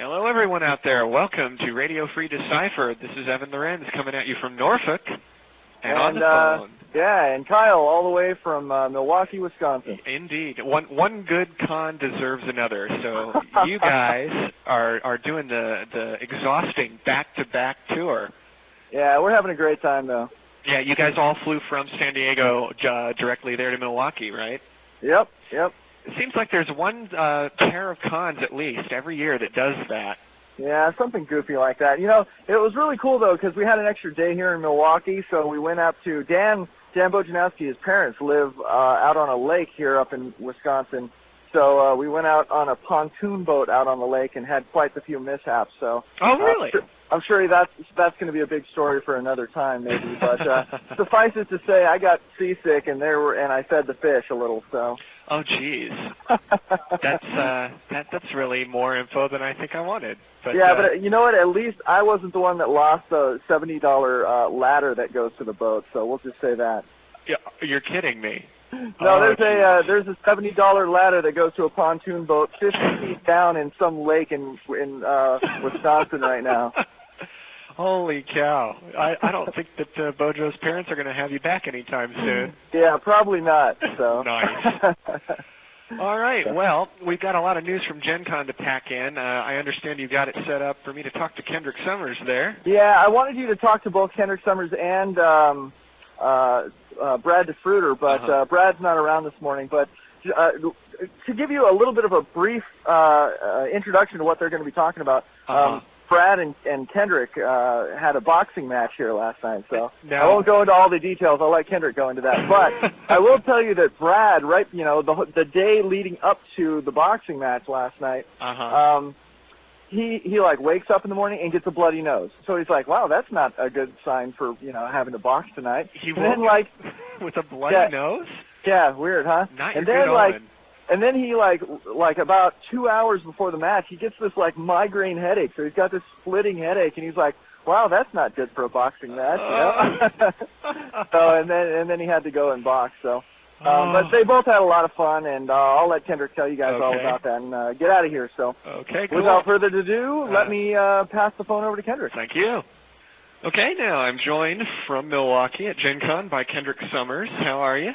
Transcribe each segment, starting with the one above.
Hello, everyone out there. Welcome to Radio Free Decipher. This is Evan Lorenz coming at you from Norfolk and on the phone. Yeah, and Kyle all the way from Milwaukee, Wisconsin. Indeed. One good con deserves another. So you guys are doing the exhausting back-to-back tour. Yeah, we're having a great time, though. Yeah, you guys all flew from San Diego directly there to Milwaukee, right? Yep. It seems like there's one pair of cons at least every year that does that. Yeah, something goofy like that. You know, it was really cool, though, because we had an extra day here in Milwaukee, so we went up to Dan Bojanowski. His parents live out on a lake here up in Wisconsin. So we went out on a pontoon boat out on the lake and had quite a few mishaps. So oh, really? I'm sure that's going to be a big story for another time, maybe. But suffice it to say, I got seasick, and I fed the fish a little. So. Oh, geez. That's really more info than I think I wanted. But, yeah, but you know what? At least I wasn't the one that lost the $70 ladder that goes to the boat. So we'll just say that. Yeah, you're kidding me. No, there's a $70 ladder that goes to a pontoon boat 50 feet down in some lake in Wisconsin right now. Holy cow. I don't think that Bojo's parents are going to have you back anytime soon. Yeah, probably not. So. Nice. All right. Well, we've got a lot of news from GenCon to pack in. I understand you got it set up for me to talk to Kendrick Summers there. Yeah, I wanted you to talk to both Kendrick Summers and Brad DeFruiter, but Brad's not around this morning. But to give you a little bit of a brief introduction to what they're going to be talking about, Brad and Kendrick had a boxing match here last night, so I won't go into all the details. I'll let Kendrick go into that. But I will tell you that Brad, right, you know, the day leading up to the boxing match last night, he like wakes up in the morning and gets a bloody nose. So he's like, wow, that's not a good sign for, you know, having to box tonight. He woke up with a bloody nose? Yeah, weird, huh? Not your good omen. And then he, like about 2 hours before the match, he gets this, like, migraine headache. So he's got this splitting headache, and he's like, wow, that's not good for a boxing match, you know? So, and then he had to go and box, so. But they both had a lot of fun, and I'll let Kendrick tell you guys all about that and get out of here. So okay, cool. Without further ado, let me pass the phone over to Kendrick. Thank you. Okay, now I'm joined from Milwaukee at GenCon by Kendrick Summers. How are you?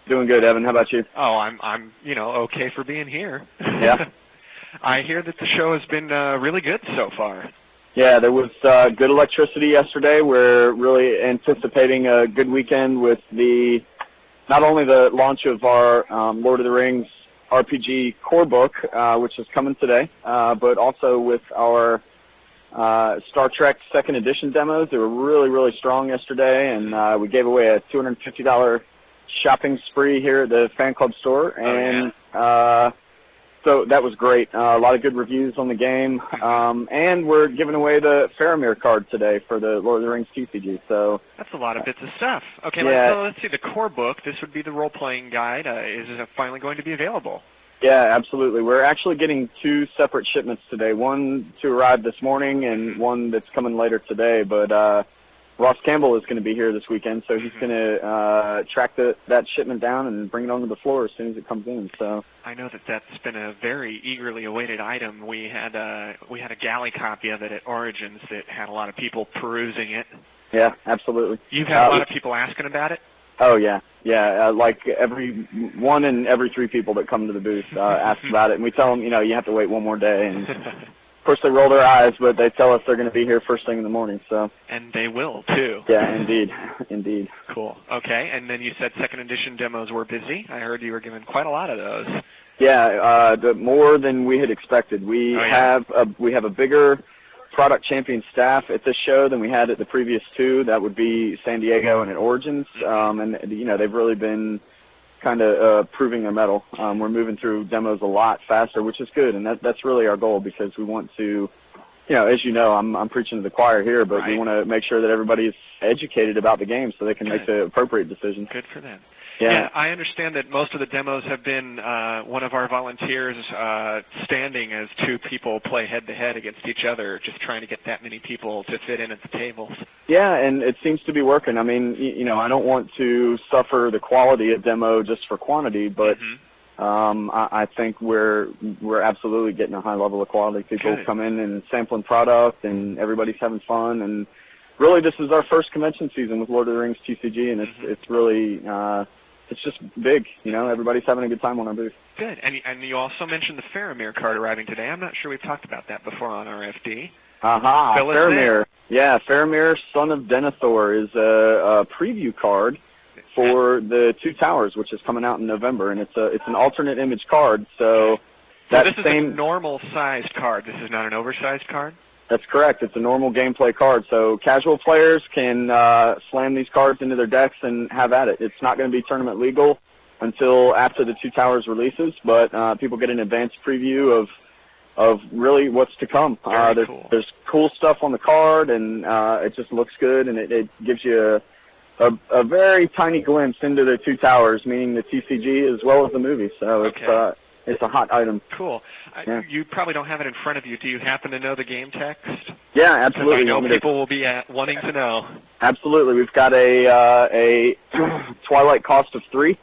Doing good, Evan. How about you? Oh, I'm okay for being here. Yeah. I hear that the show has been really good so far. Yeah, there was good electricity yesterday. We're really anticipating a good weekend with not only the launch of our Lord of the Rings RPG core book, which is coming today, but also with our Star Trek 2nd edition demos. They were really, really strong yesterday, and we gave away a $250 shopping spree here at the fan club store, and so that was great. A lot of good reviews on the game, and we're giving away the Faramir card today for the Lord of the Rings CCG. So that's a lot of bits of stuff. Okay, let's see the core book. This would be the role-playing guide. Is it finally going to be available? Yeah, absolutely. We're actually getting 2 separate shipments today. One to arrive this morning, and one that's coming later today. But Ross Campbell is going to be here this weekend, so he's going to track that shipment down and bring it onto the floor as soon as it comes in. So I know that's been a very eagerly awaited item. We had a galley copy of it at Origins that had a lot of people perusing it. Yeah, absolutely. You've had a lot of people asking about it? Oh, yeah. Yeah, like every 1 in every 3 people that come to the booth ask about it, and we tell them, you have to wait one more day, and of course, they roll their eyes, but they tell us they're going to be here first thing in the morning. So. And they will, too. Yeah, indeed. Cool. Okay, and then you said 2nd edition demos were busy. I heard you were giving quite a lot of those. Yeah, more than we had expected. We have a bigger product champion staff at this show than we had at the previous 2. That would be San Diego and at Origins. And they've really been kind of proving their mettle. We're moving through demos a lot faster, which is good, and that's really our goal, because we want to, as you know, I'm preaching to the choir here, but we want to make sure that everybody's educated about the game so they can make the appropriate decision. Good for them. Yeah, I understand that most of the demos have been one of our volunteers standing as 2 people play head-to-head against each other, just trying to get that many people to fit in at the tables. Yeah, and it seems to be working. I mean, I don't want to suffer the quality of demo just for quantity, but I think we're absolutely getting a high level of quality. People Good. come in and sampling product, and everybody's having fun. And really, this is our first convention season with Lord of the Rings TCG, and it's really it's just big. You know, everybody's having a good time on our booth. Good. And you also mentioned the Faramir card arriving today. I'm not sure we've talked about that before on RFD. Faramir. Yeah, Faramir, Son of Denethor, is a preview card for the Two Towers, which is coming out in November, and it's an alternate image card. So this is a normal sized card. This is not an oversized card? That's correct. It's a normal gameplay card. So casual players can slam these cards into their decks and have at it. It's not going to be tournament legal until after the Two Towers releases, but people get an advanced preview of really what's to come. There's cool stuff on the card, and it just looks good, and it gives you a very tiny glimpse into the Two Towers, meaning the TCG as well as the movie. So it's a hot item. Cool. Yeah. You probably don't have it in front of you. Do you happen to know the game text? Yeah, absolutely. I know people will be wanting to know. Absolutely. We've got a Twilight cost of 3.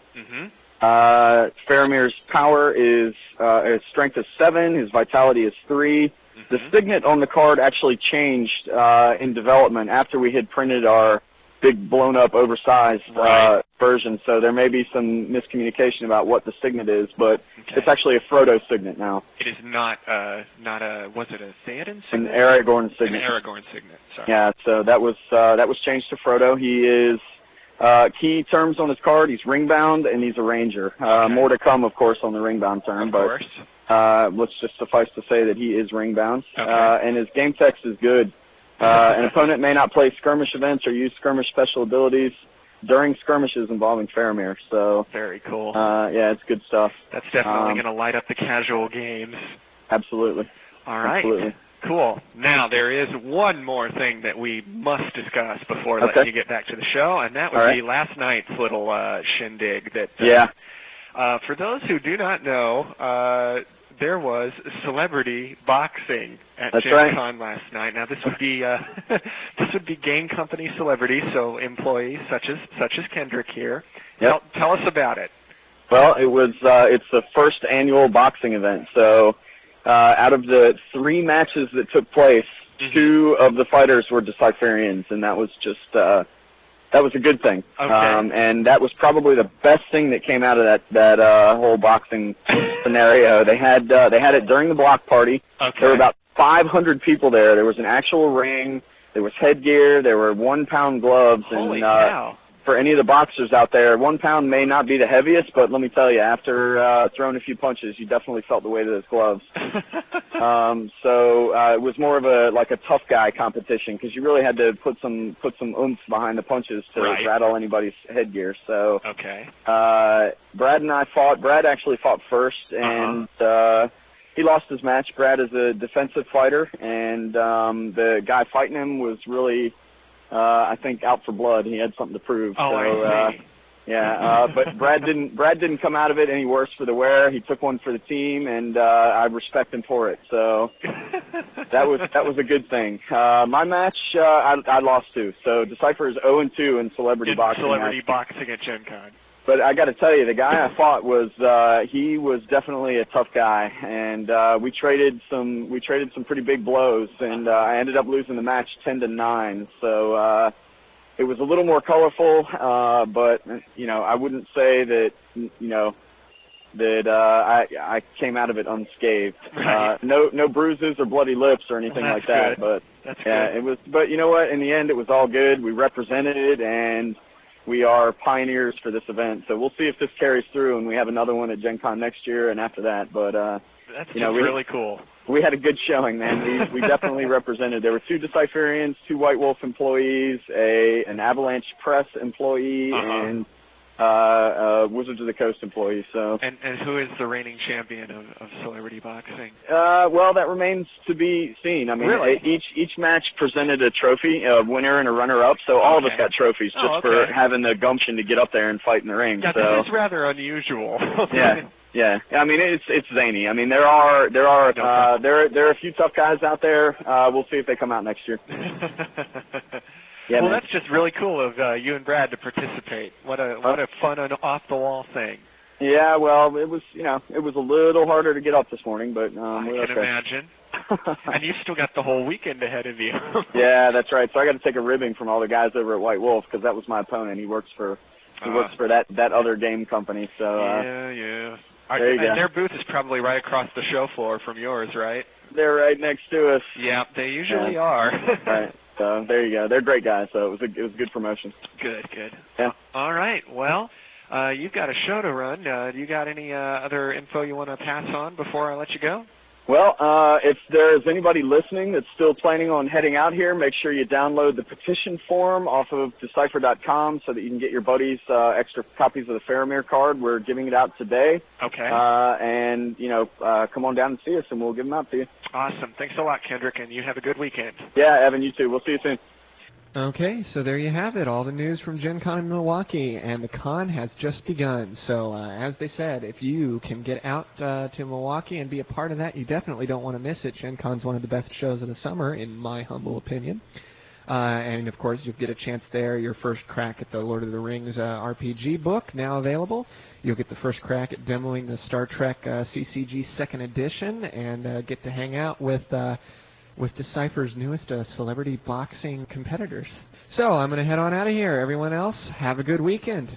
Faramir's power is his strength is 7. His vitality is 3. The signet on the card actually changed in development after we had printed our big blown-up, oversized version. So there may be some miscommunication about what the signet is, but it's actually a Frodo signet now. It is not was it a Theoden signet? An Aragorn signet. An Aragorn signet, sorry. Yeah, so that was changed to Frodo. He is key terms on his card. He's ring-bound, and he's a ranger. More to come, of course, on the ring-bound term. But let's just suffice to say that he is ring-bound. And his game text is good. An opponent may not play skirmish events or use skirmish special abilities during skirmishes involving Faramir. So very cool. Yeah, it's good stuff. That's definitely going to light up the casual games. Absolutely. All right. Absolutely. Cool. Now, there is one more thing that we must discuss before letting you get back to the show, and that would be last night's little shindig. For those who do not know, there was celebrity boxing at GenCon last night. Now, this would be game company celebrities, so employees such as Kendrick here. Yep. Tell us about it. Well, it's the first annual boxing event. So out of the 3 matches that took place, 2 of the fighters were Decipherians, and that was just that was a good thing. And that was probably the best thing that came out of that whole boxing scenario. They had it during the block party. There were about 500 people there. There was an actual ring. There was headgear. There were 1-pound gloves. Holy cow. For any of the boxers out there, 1 pound may not be the heaviest, but let me tell you, after throwing a few punches, you definitely felt the weight of those gloves. So it was more of a tough guy competition because you really had to put some oomph behind the punches to rattle anybody's headgear. So Brad and I fought. Brad actually fought first, and he lost his match. Brad is a defensive fighter, and the guy fighting him was really, I think, out for blood. He had something to prove. I see. But Brad didn't come out of it any worse for the wear. He took one for the team, and I respect him for it. So that was a good thing. My match, I lost too. So Decipher is 0-2 in celebrity boxing. Celebrity boxing at GenCon. But I got to tell you, the guy I fought he was definitely a tough guy, and we traded some pretty big blows, and I ended up losing the match 10-9. So it was a little more colorful, but I wouldn't say that I came out of it unscathed. No bruises or bloody lips or anything like that. Good. But it was. But you know what? In the end, it was all good. We represented it, and we are pioneers for this event, so we'll see if this carries through, and we have another one at GenCon next year and after that. But that's really cool. We had a good showing, man. We definitely represented. There were 2 Decipherians, 2 White Wolf employees, an Avalanche Press employee, and Wizards of the Coast employee. So. And who is the reigning champion of celebrity boxing? Well, that remains to be seen. I mean, each match presented a trophy, a winner and a runner-up. So all of us got trophies just for having the gumption to get up there and fight in the ring. Yeah, this is rather unusual. Yeah. I mean, it's zany. I mean, there are a few tough guys out there. We'll see if they come out next year. That's just really cool of you and Brad to participate. What a fun and off the wall thing. Yeah, well, it was a little harder to get up this morning, but I can imagine. And you've still got the whole weekend ahead of you. Yeah, that's right. So I got to take a ribbing from all the guys over at White Wolf because that was my opponent. He works for that other game company. So yeah. There you go. Their booth is probably right across the show floor from yours, right? They're right next to us. Yeah, they usually are. Right. So there you go. They're great guys. So it was a good promotion. Good. Yeah. All right. Well, you've got a show to run. Do you got any other info you want to pass on before I let you go? Well, if there's anybody listening that's still planning on heading out here, make sure you download the petition form off of Decipher.com so that you can get your buddies extra copies of the Faramir card. We're giving it out today. Okay. And, come on down and see us, and we'll give them out to you. Awesome. Thanks a lot, Kendrick, and you have a good weekend. Yeah, Evan, you too. We'll see you soon. Okay, so there you have it, all the news from GenCon in Milwaukee, and the con has just begun. So, as they said, if you can get out to Milwaukee and be a part of that, you definitely don't want to miss it. GenCon's one of the best shows of the summer, in my humble opinion. And, of course, you'll get a chance there, your first crack at the Lord of the Rings RPG book, now available. You'll get the first crack at demoing the Star Trek CCG 2nd Edition, and get to hang out with Decipher's newest celebrity boxing competitors. So I'm going to head on out of here. Everyone else, have a good weekend.